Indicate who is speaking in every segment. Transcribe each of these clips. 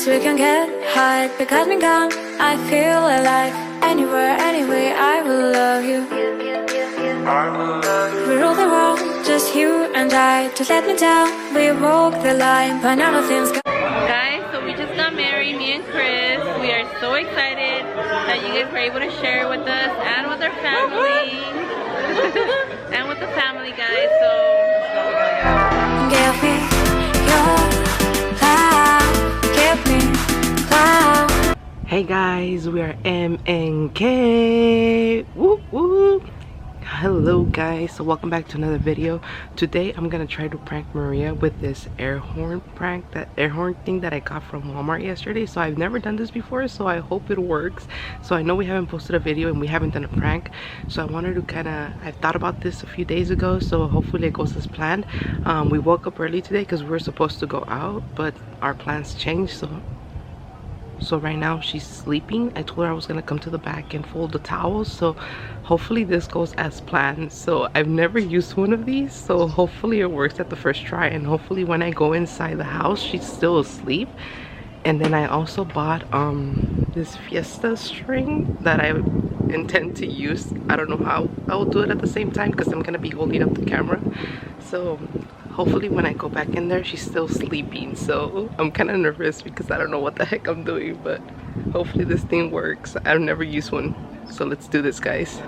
Speaker 1: we can get high because we can. I feel alive. Anywhere, anyway, I will love you. We rule the world, just you and I. Just let me down, we walk the line, but none of things.
Speaker 2: Guys, so we just got married, me and Chris. We are so excited that you guys were able to share with us and with our family. And with the family, guys. So
Speaker 1: Give me your love, give me love.
Speaker 3: Hey guys, we are M and K. Woo woo. Hello guys, so welcome back to another video. Today I'm gonna try to prank Maria with this air horn prank, that air horn thing that I got from Walmart yesterday. So I've never done this before, so I hope it works. So I know we haven't posted a video and we haven't done a prank, so I wanted to I thought about this a few days ago, so hopefully it goes as planned. We woke up early today because we were supposed to go out, but our plans changed, so right now she's sleeping. I told her I was gonna come to the back and fold the towels, so hopefully this goes as planned. So I've never used one of these, so hopefully it works at the first try, and hopefully when I go inside the house she's still asleep. And then I also bought this Fiesta string that I intend to use. I don't know how I will do it at the same time because I'm gonna be holding up the camera, so hopefully when I go back in there she's still sleeping. So I'm kind of nervous because I don't know what the heck I'm doing, but hopefully this thing works. I've never used one, so let's do this, guys.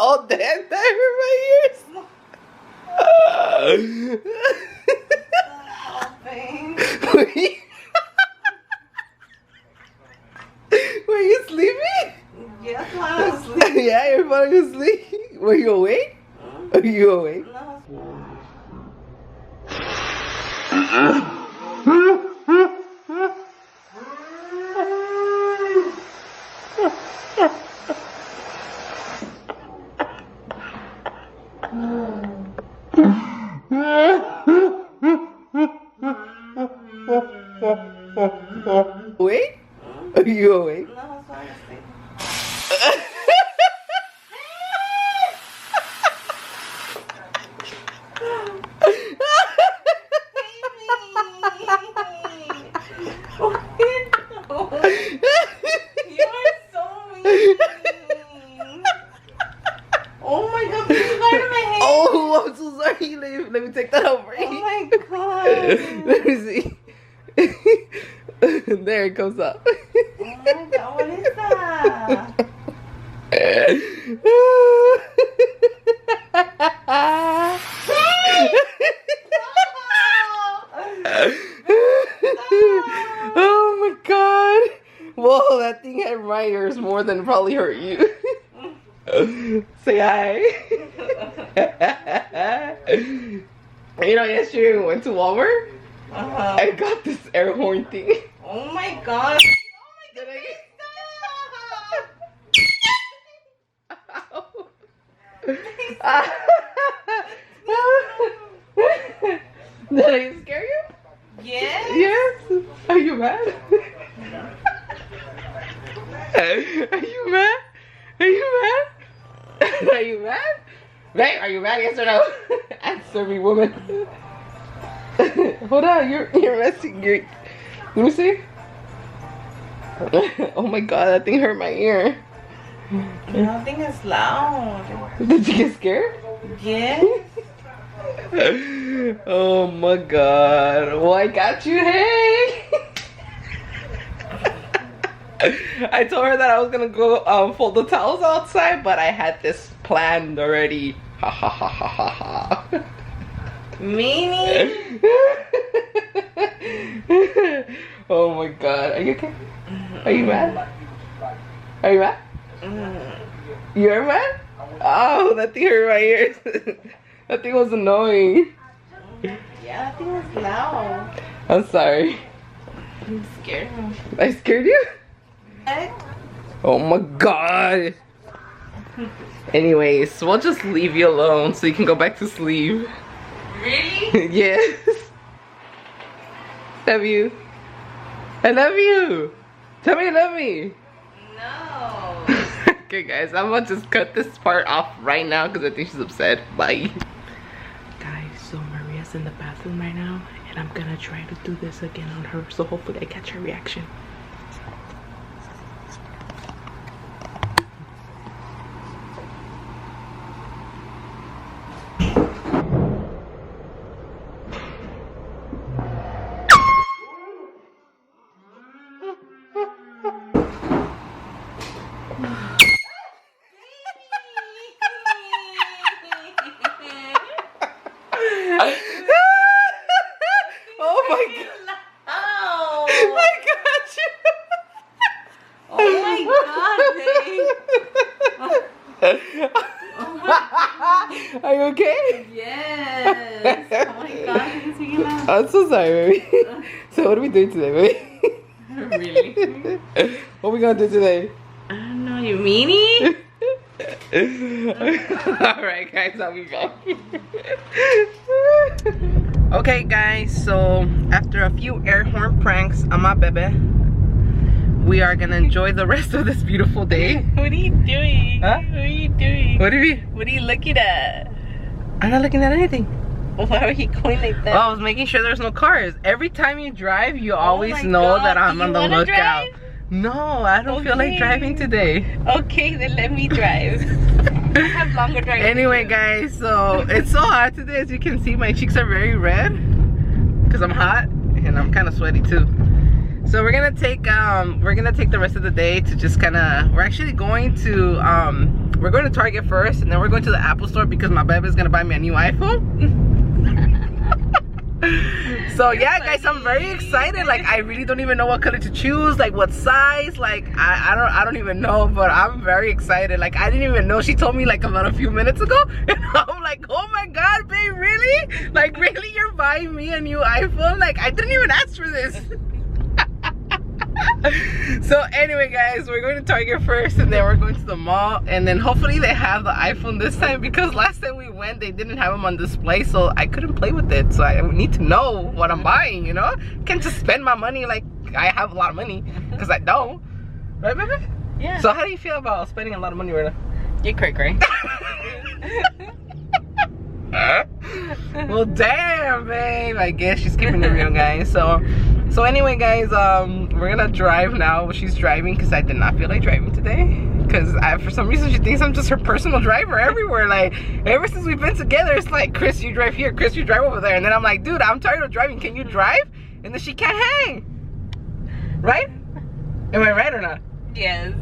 Speaker 3: All damn there in my ears. Were you sleeping?
Speaker 2: yes, I was asleep.
Speaker 3: Yeah, you're falling asleep. Were you awake? Are you awake? Awake? Are you awake?
Speaker 2: No, I was asleep. You are so mean. Oh my god, please guard my hair.
Speaker 3: Oh, I'm so sorry. Let me take that over.
Speaker 2: Oh my god.
Speaker 3: Let me see. There it comes up.
Speaker 2: Oh my god, what is that?
Speaker 3: Oh my god. Whoa, that thing had my ears more than probably hurt you. Say hi. You know, yesterday we went to Walmart. I got this air horn thing.
Speaker 2: Oh my god.
Speaker 3: Did I scare you?
Speaker 2: Yes?
Speaker 3: Yes. Are you mad? Are you mad? Are you mad? Are you mad? Babe, are you mad? Yes or no? Answer me, woman. Hold on, you're messing. Let me see. Oh my god, that thing hurt my ear.
Speaker 2: Nothing is loud.
Speaker 3: Did you get scared?
Speaker 2: Yes.
Speaker 3: Oh my god. Well, I got you, hey! I told her that I was gonna go fold the towels outside, but I had this planned already. Ha ha ha ha ha ha.
Speaker 2: Meanie.
Speaker 3: Oh my god. Are you okay? Are you mad? Are you mad? You're mad? Oh, that thing hurt my ears. That thing was annoying.
Speaker 2: Yeah, that thing was loud.
Speaker 3: I'm sorry.
Speaker 2: You scared me.
Speaker 3: I scared you? Oh my god. Anyways, we'll just leave you alone so you can go back to sleep.
Speaker 2: Really?
Speaker 3: Yes. Love you. I love you. Tell me you love me.
Speaker 2: No.
Speaker 3: Okay guys, I'm gonna just cut this part off right now because I think she's upset. Bye. Guys, so Maria's in the bathroom right now and I'm gonna try to do this again on her, so hopefully I catch her reaction. Oh my god.
Speaker 2: Oh.
Speaker 3: I got you.
Speaker 2: Oh my god, babe.
Speaker 3: Are you okay?
Speaker 2: Yes. Oh my god, you can laugh.
Speaker 3: I'm so sorry, baby. So what are we doing today, baby?
Speaker 2: Really?
Speaker 3: What are we gonna do today?
Speaker 2: I don't know, you meanie?
Speaker 3: Alright guys, I'll be back. Okay guys, so after a few air horn pranks on my baby, we are gonna enjoy the rest of this beautiful day.
Speaker 2: What are you doing?
Speaker 3: Huh?
Speaker 2: What are you doing?
Speaker 3: What do you mean?
Speaker 2: What are you looking at?
Speaker 3: I'm not looking at anything.
Speaker 2: Why are you going like that?
Speaker 3: Oh, I was making sure there's no cars. Every time you drive, you always
Speaker 2: my
Speaker 3: know
Speaker 2: God,
Speaker 3: that I'm
Speaker 2: do
Speaker 3: on
Speaker 2: you
Speaker 3: the
Speaker 2: wanna
Speaker 3: lookout.
Speaker 2: drive?
Speaker 3: No, I don't feel like
Speaker 2: Okay.
Speaker 3: driving today.
Speaker 2: Okay, then let me drive. I have longer driving.
Speaker 3: Anyway guys, so it's so hot today. As you can see, my cheeks are very red because I'm hot and I'm kind of sweaty too. So we're gonna take the rest of the day to just kind of, we're actually going to we're going to Target first and then we're going to the Apple store because my baby's gonna buy me a new iPhone. So yeah guys, I'm very excited. Like I really don't even know what color to choose, like what size, like I don't even know, but I'm very excited. Like I didn't even know. She told me like about a few minutes ago and I'm like, oh my god, babe, really? Like really, you're buying me a new iPhone? Like I didn't even ask for this. So anyway guys, we're going to Target first and then we're going to the mall, and then hopefully they have the iPhone this time because last time we went they didn't have them on display, so I couldn't play with it. So I need to know what I'm buying, you know? Can't just spend my money like I have a lot of money, because I don't. Right, baby?
Speaker 2: Yeah.
Speaker 3: So how do you feel about spending a lot of money right now?
Speaker 2: You're cray-cray.
Speaker 3: Well damn, babe, I guess she's keeping it real, guys. So anyway guys, we're gonna drive now. She's driving because I did not feel like driving today, because for some reason she thinks I'm just her personal driver everywhere. Like ever since we've been together, it's like, Chris, you drive here, Chris, you drive over there, and then I'm like, dude, I'm tired of driving, can you drive? And then she can't hang. Right? Am I right or not?
Speaker 2: Yes.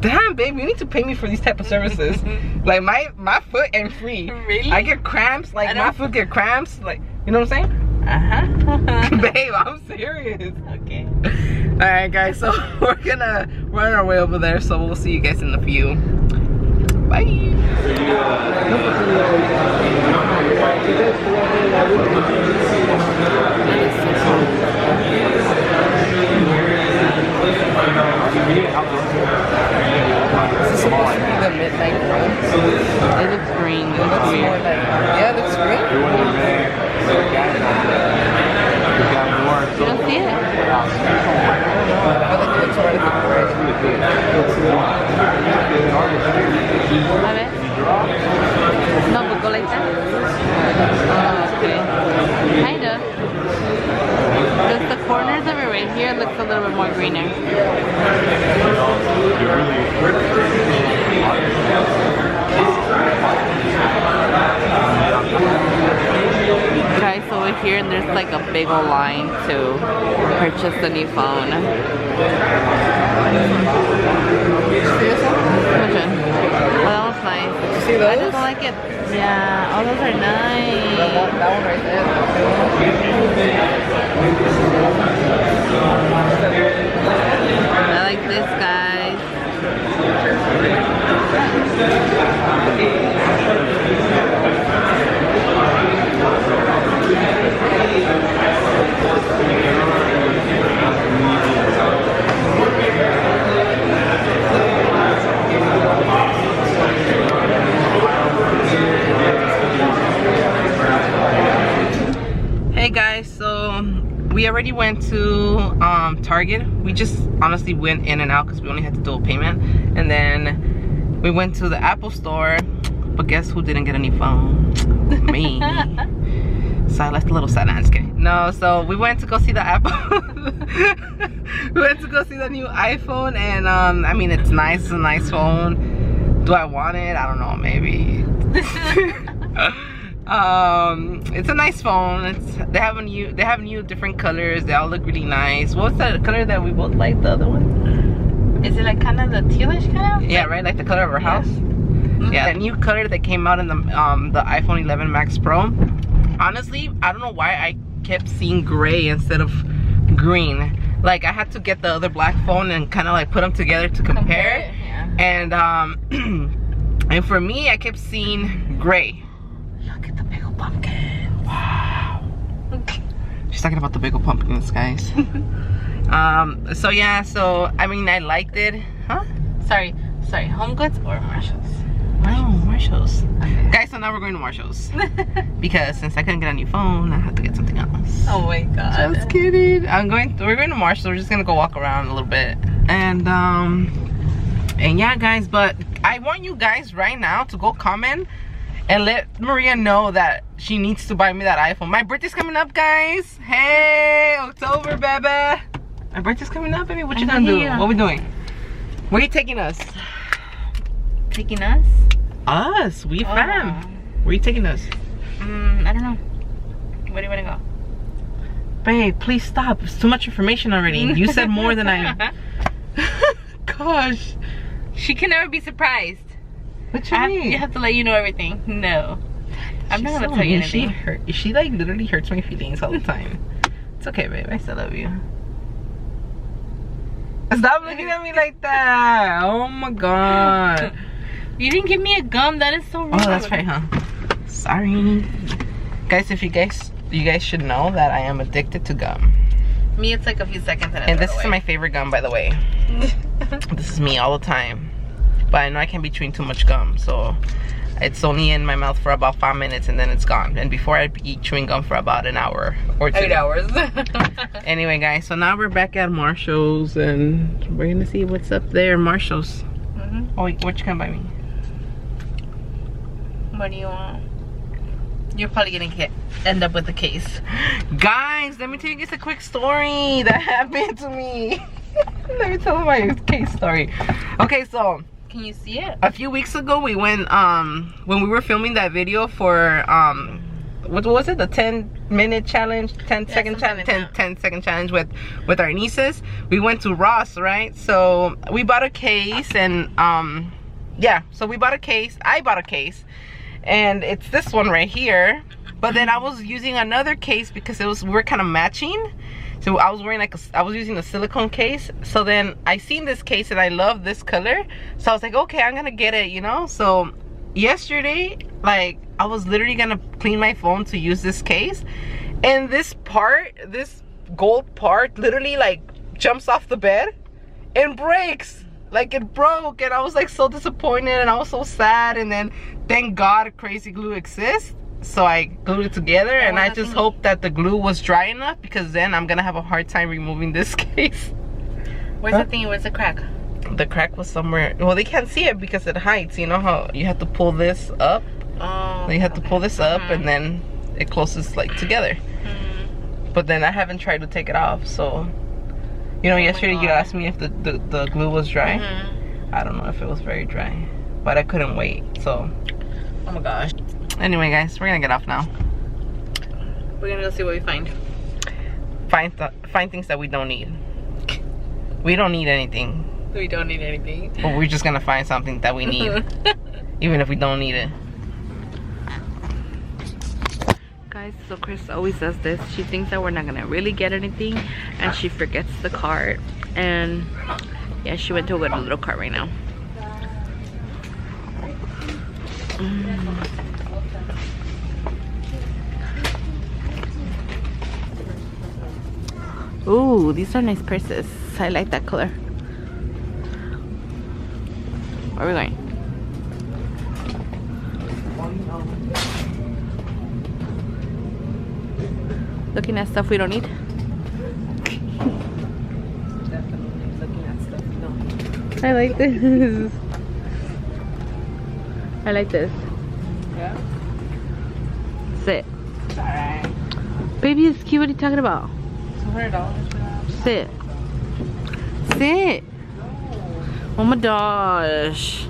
Speaker 3: Damn, babe, you need to pay me for these type of services. Like my foot ain't free.
Speaker 2: Really?
Speaker 3: I get cramps. Like my foot get cramps. Like, you know what I'm saying?
Speaker 2: Uh-huh.
Speaker 3: Babe, I'm serious.
Speaker 2: Okay.
Speaker 3: Alright guys, so we're gonna run our way over there, so we'll see you guys in a few. Bye. This is supposed to be the midnight room.
Speaker 2: It looks green. It looks
Speaker 3: More
Speaker 2: weird.
Speaker 3: like, yeah, it looks green.
Speaker 2: You don't see it?
Speaker 3: I think it looks already
Speaker 2: A ver. No, but go like that. Oh, okay. Kind of. Does the corners of here it looks a little bit more greener. Guys, over here there's like a big old line to purchase the new phone. Imagine. Oh, that was nice.
Speaker 3: Did you see those?
Speaker 2: I just don't like it. Yeah, oh, those are nice.
Speaker 3: That one right there.
Speaker 2: I like this, guys.
Speaker 3: Hey guys, so we already went to Target. We just honestly went in and out because we only had to do a payment, and then we went to the Apple store, but guess who didn't get any phone? Me. So I left a little sad. I'm just kidding. No, so we went to go see the Apple. We went to go see the new iPhone, and I mean, it's nice. It's a nice phone. Do I want it? I don't know, maybe. It's a nice phone. They have new different colors. They all look really nice. What's that color that we both like? The other one?
Speaker 2: Is it like kind of the tealish kind of?
Speaker 3: Yeah, right. Like the color of our house. Yeah, that new color that came out in the iPhone 11 Max Pro. Honestly, I don't know why I kept seeing gray instead of green. Like I had to get the other black phone and kind of like put them together to compare.
Speaker 2: Yeah.
Speaker 3: And and for me, I kept seeing gray. Look at the big old pumpkin. Wow. She's talking about the big old pumpkins, guys. So yeah, so I mean, I liked it. Huh?
Speaker 2: Sorry, Home Goods or Marshalls?
Speaker 3: Oh, Marshalls.
Speaker 2: Okay.
Speaker 3: Guys, so now we're going to Marshalls. Because since I couldn't get a new phone, I had to get something else.
Speaker 2: Oh my god.
Speaker 3: Just kidding. We're going to Marshalls. We're just gonna go walk around a little bit. And yeah, guys, but I want you guys right now to go comment and let Maria know that she needs to buy me that iPhone. My birthday's coming up, guys. Hey, October, baby. My birthday's coming up, baby. What you gonna do? What we doing? Where are you taking us?
Speaker 2: Taking us?
Speaker 3: Us, we fam. Where are you taking us?
Speaker 2: I don't know. Where do you want to go?
Speaker 3: Babe, please stop. It's too much information already. You said more than I. Gosh.
Speaker 2: She can never be surprised.
Speaker 3: What you mean?
Speaker 2: You have to let you know everything. No. I'm not gonna tell you anything.
Speaker 3: She like literally hurts my feelings all the time. It's okay, babe. I still love you. Stop looking at me like that. Oh my god.
Speaker 2: You didn't give me a gum. That is so rude.
Speaker 3: Oh, that's right, huh? Sorry. Guys, if you guys should know that I am addicted to gum.
Speaker 2: Me, it's like a few seconds
Speaker 3: and this is my favorite gum, by the way. This is me all the time. But I know I can't be chewing too much gum, so it's only in my mouth for about 5 minutes and then it's gone. And before I'd be chewing gum for about an hour or 2.
Speaker 2: 8 hours.
Speaker 3: Anyway, guys, so now we're back at Marshall's and we're gonna see what's up there. Marshall's. Oh, wait, what you gonna buy me?
Speaker 2: What do you want? You're probably gonna end up with a case.
Speaker 3: Guys, let me tell you guys a quick story that happened to me. Let me tell you my case story. Okay, so
Speaker 2: can you see it?
Speaker 3: A few weeks ago we went when we were filming that video for what was it, the 10-minute challenge, 10-second challenge, 10-second challenge with our nieces. We went to Ross, right? So we bought a case and yeah, so we bought a case. I bought a case and it's this one right here, but then I was using another case because we were kind of matching. So I was wearing I was using a silicone case. So then I seen this case and I love this color. So I was like, okay, I'm gonna get it, you know? So yesterday, like, I was literally gonna clean my phone to use this case. And this gold part literally like jumps off the bed and breaks. Like it broke and I was like so disappointed and I was so sad. And then thank God Crazy Glue exists. So I glued it together and I just hope that the glue was dry enough because then I'm gonna have a hard time removing this case.
Speaker 2: Where's the thing? Where's the crack?
Speaker 3: The crack was somewhere. Well, they can't see it because it hides. You know how you have to pull this up?
Speaker 2: Oh.
Speaker 3: So you have to pull this up and then it closes like together. But then I haven't tried to take it off, so You know, yesterday you asked me if the glue was dry. I don't know if it was very dry, but I couldn't wait, so.
Speaker 2: Oh my gosh.
Speaker 3: Anyway, guys, we're gonna get off now.
Speaker 2: We're gonna go see what we find.
Speaker 3: Find things that we don't need. We don't need anything.
Speaker 2: We don't need anything.
Speaker 3: But we're just gonna find something that we need. Even if we don't need it. Guys, so Chris always does this. She thinks that we're not gonna really get anything, and she forgets the cart. And yeah, she went to go to a little cart right now. Ooh, these are nice purses. I like that color. Where are we going? Looking at stuff we don't need. Definitely looking at stuff we don't need. I like this. I like this. Yeah? Sit.
Speaker 2: It's alright.
Speaker 3: Baby, it's cute. What are you talking about?
Speaker 2: $200 for that.
Speaker 3: Sit. Sit. Oh my gosh.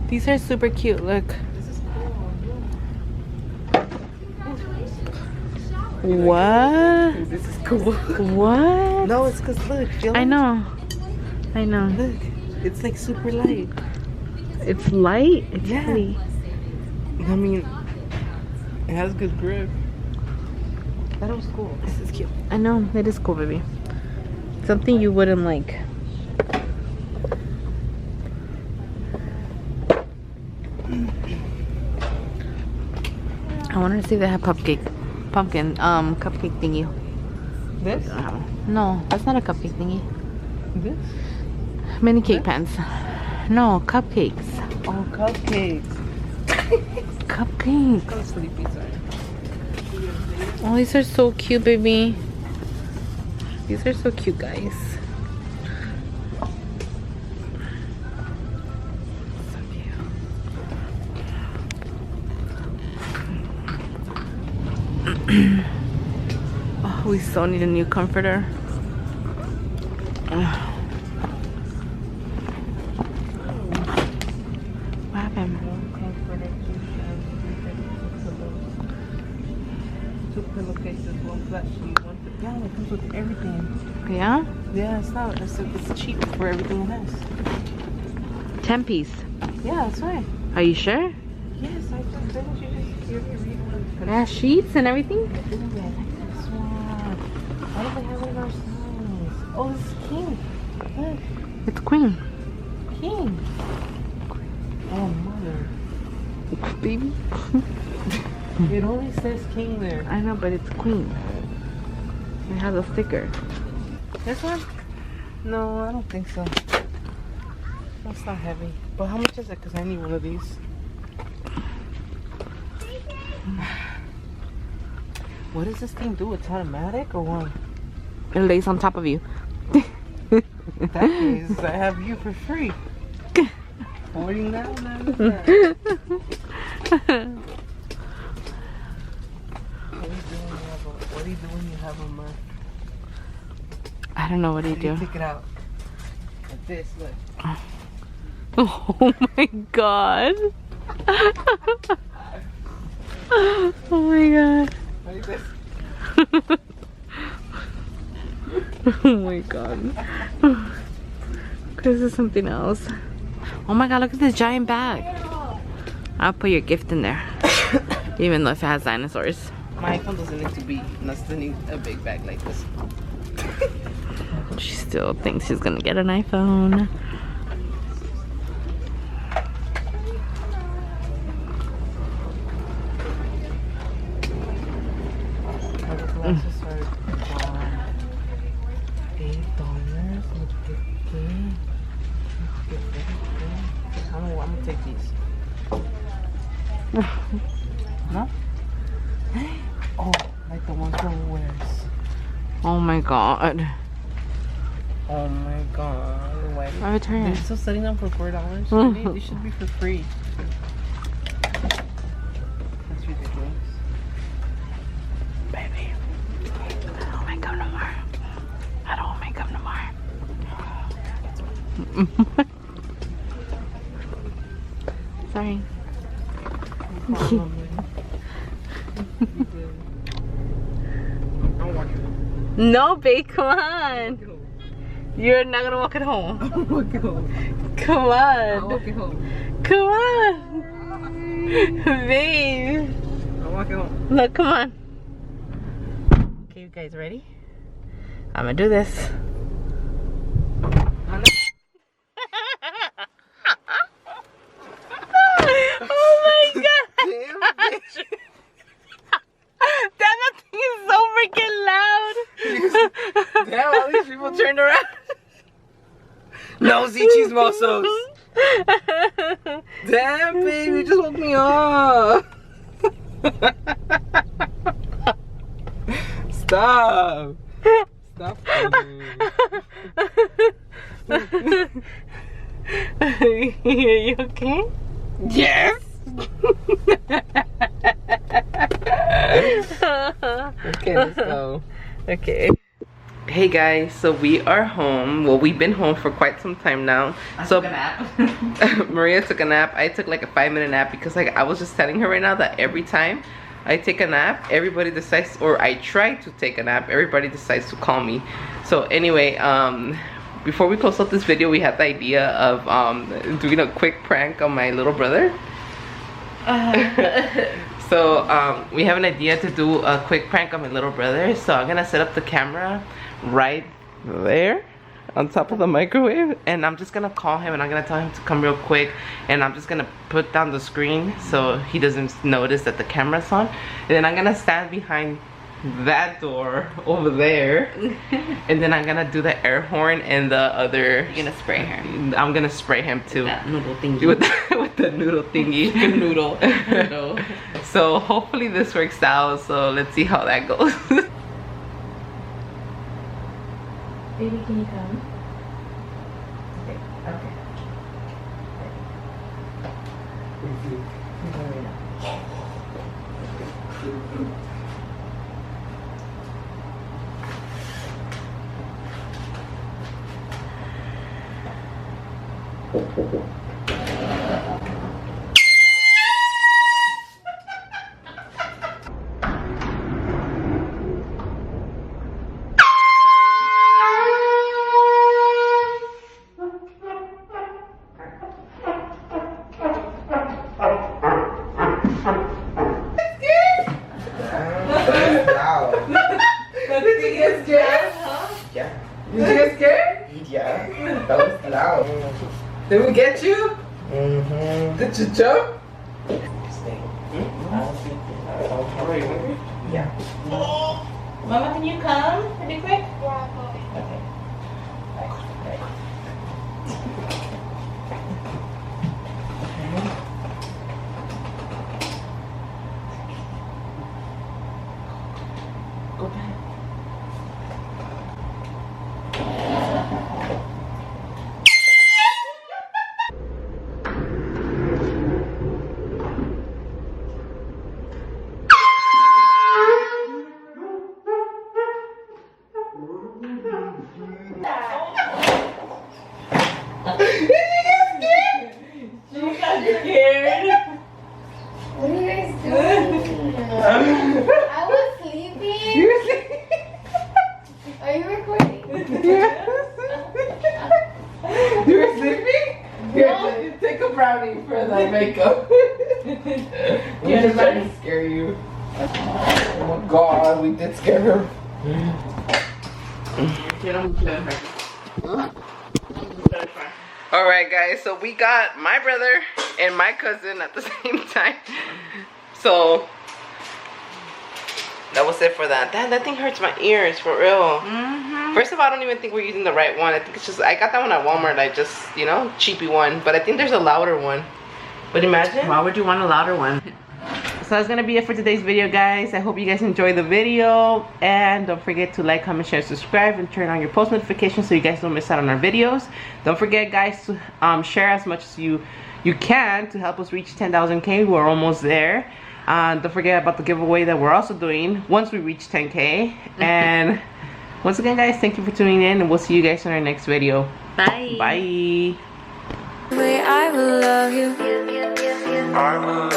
Speaker 3: These are super cute. Look.
Speaker 2: This is cool.
Speaker 3: What?
Speaker 2: This is cool.
Speaker 3: What?
Speaker 2: No, it's because look.
Speaker 3: I know. I know.
Speaker 2: Look. It's like super light.
Speaker 3: It's light? It's
Speaker 2: Yeah.
Speaker 3: heavy.
Speaker 2: I mean, it has good grip. That was cool.
Speaker 3: This is cute. I know. It is cool, baby. Something you wouldn't like. I wanted to see if they have cupcake thingy.
Speaker 2: This?
Speaker 3: No, that's not a cupcake thingy.
Speaker 2: This?
Speaker 3: Mini cake pans. No, cupcakes.
Speaker 2: Oh, cupcakes.
Speaker 3: Cupcakes.
Speaker 2: I'm sleepy, sorry.
Speaker 3: Oh, these are so cute, baby. These are so cute, guys. So cute. Oh, we so need a new comforter. What happened?
Speaker 2: Two pillowcases, one flat sheet, one. Yeah, it comes with everything.
Speaker 3: Yeah?
Speaker 2: Yeah, it's not. It's cheap for everything it has.
Speaker 3: 10 piece.
Speaker 2: Yeah, that's right.
Speaker 3: Are you sure?
Speaker 2: Yes, I just finished. You just read one.
Speaker 3: It has sheets and everything?
Speaker 2: Ooh, I like this one. Why don't they have it in our size? Oh, this is king. Look,
Speaker 3: It's queen.
Speaker 2: king. Oh, mother.
Speaker 3: Baby.
Speaker 2: It only says king there.
Speaker 3: I know, but it's queen. It has a sticker.
Speaker 2: This one? No, I don't think so. That's not heavy. But how much is it? Because I need one of these. What does this thing do? It's automatic or what?
Speaker 3: It lays on top of you.
Speaker 2: In that case, I have you for free. 49. What do you do when you have a Murph?
Speaker 3: I don't know. What do you do?
Speaker 2: Take it out. Like this, look.
Speaker 3: Oh my god. Oh my god.
Speaker 2: Like this.
Speaker 3: Oh my god. This is something else. Oh my god, look at this giant bag. I'll put your gift in there. Even though if it has dinosaurs.
Speaker 2: My iPhone doesn't need a big bag like this.
Speaker 3: She still thinks she's gonna get an iPhone.
Speaker 2: Glasses are $8. I'm gonna take these. No? Oh, like the ones that wears.
Speaker 3: Oh my god.
Speaker 2: Oh my god. Why
Speaker 3: I return
Speaker 2: they're
Speaker 3: it.
Speaker 2: still selling them for $4? They should be for free. That's ridiculous.
Speaker 3: Baby.
Speaker 2: Sorry. No, babe, come on. You're not gonna walk it home.
Speaker 3: I'll walk it home.
Speaker 2: Come on.
Speaker 3: I'll walk it home.
Speaker 2: Come on. Babe.
Speaker 3: I'll walk it home.
Speaker 2: Look, come on. Okay, you guys ready? I'm gonna do this. Oh my god!
Speaker 3: Damn,
Speaker 2: That thing is so freaking loud.
Speaker 3: damn, all these people turned around. Nosy chismosos. Damn, baby, you just woke me up. Stop. Stop.
Speaker 2: Are you okay?
Speaker 3: Yes. Okay, let's go.
Speaker 2: Okay.
Speaker 3: Hey guys, so we are home. Well, we've been home for quite some time now.
Speaker 2: I took a nap.
Speaker 3: Maria took a nap. I took like a 5-minute nap because like I was just telling her right now that every time I take a nap, everybody decides, or I try to take a nap, everybody decides to call me. So anyway, before we close out this video, we had the idea of doing a quick prank on my little brother. So we have an idea to do a quick prank on my little brother. So I'm gonna set up the camera right there on top of the microwave, and I'm just gonna call him and I'm gonna tell him to come real quick, and I'm just gonna put down the screen so he doesn't notice that the camera's on, and then I'm gonna stand behind that door over there, and then I'm gonna do the air horn and the other.
Speaker 2: You're gonna spray him.
Speaker 3: I'm gonna spray him too.
Speaker 2: That noodle thingy.
Speaker 3: With the noodle thingy.
Speaker 2: Noodle. Noodle.
Speaker 3: So hopefully this works out. So let's see how that goes.
Speaker 2: Baby, can you come? Okay. Okay.
Speaker 3: Did you get scared? Yeah. Did you get scared? Yeah. That was loud. Did we get you? Mm-hmm. Did you jump? Stay. Yeah.
Speaker 2: Mama, can you come pretty quick?
Speaker 3: Yeah. Okay. Go back.
Speaker 4: What are you guys doing? I was sleeping. Are you recording?
Speaker 3: You were sleeping? Here, take a brownie for the makeup. We're just trying to scare you. Oh my god, we did scare her. Alright guys, so we got my brother and my cousin at the same time. So that was it for that. That thing hurts my ears, for real. First of all, I don't even think we're using the right one. I think it's just, I got that one at Walmart. I just, you know, cheapy one. But I think there's a louder one. But imagine.
Speaker 2: Why would you want a louder one?
Speaker 3: So that's gonna be it for today's video, guys. I hope you guys enjoyed the video, and don't forget to like, comment, share, subscribe, and turn on your post notifications so you guys don't miss out on our videos. Don't forget, guys, to share as much as you can to help us reach 10,000K. We're almost there. Don't forget about the giveaway that we're also doing once we reach 10K. And Once again, guys, thank you for tuning in, and we'll see you guys in our next video.
Speaker 2: Bye.
Speaker 3: Bye.
Speaker 1: I will love you.
Speaker 5: I will